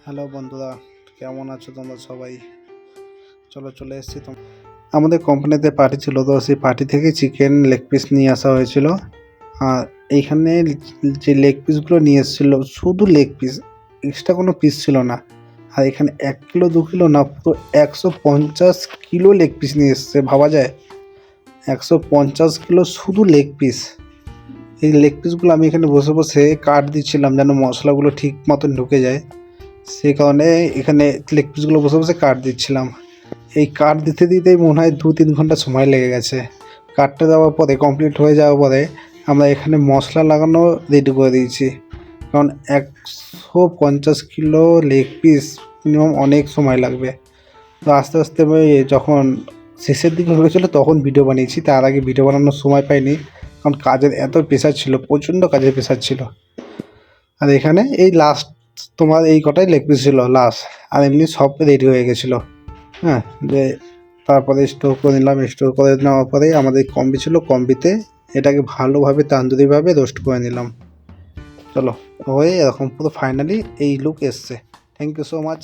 Hello বন্ধুরা, কেমন আছো তোমরা সবাই? চলে এসেছি আমাদের কোম্পানিতে পার্টি ছিল, তো সেই পার্টি থেকে চিকেন লেগ পিস নিয়ে আসা হয়েছিল। আর এইখানে যে লেগ পিসগুলো নিয়ে এসেছিলো শুধু লেগ পিস, এক্সট্রা কোনো পিস ছিল না। আর এখানে 1 কিলো 2 কিলো না, পুরো 150 কিলো লেগ পিস নিয়ে এসছে। ভাবা যায়, 150 কিলো শুধু লেগ পিস। এই লেগ পিসগুলো আমি এখানে বসে বসে কাট দিচ্ছিলাম যেন মশলাগুলো ঠিক মতন ঢুকে যায়। সেই কারণে এখানে লেগ পিসগুলো বসে বসে কাট দিচ্ছিলাম। এই কাট দিতে দিতেই মনে হয় 2-3 ঘন্টা সময় লেগে গেছে। কাটটা দেওয়ার পরে কমপ্লিট হয়ে যাওয়ার পরে আমরা এখানে মশলা লাগানো রেডি করে দিয়েছি, কারণ 150 কিলো লেগ পিস মিনিমাম অনেক সময় লাগবে। তো আস্তে আস্তে আমি যখন শেষের দিকে হয়ে গেছিলো তখন ভিডিও বানিয়েছি, তার আগে ভিডিও বানানোর সময় পাইনি, কারণ কাজের এত প্রেশার ছিল, প্রচণ্ড কাজের প্রেশার ছিল। আর এখানে এই লাস্ট তোমার এই কটাই লেগ পিস ছিল লাস্ট, আর এমনি সব রেডি হয়ে গেছিলো। হ্যাঁ, যে তারপরে স্টোর করে নিলাম। স্টোর করে নেওয়ার পরে আমাদের কম্বি ছিল, কম্বিতে এটাকে ভালোভাবে তান্দুরিভাবে রোস্ট করে নিলাম। চলো, হয়ে এরকম পুরো ফাইনালি এই লুক এসছে। Thank you so much.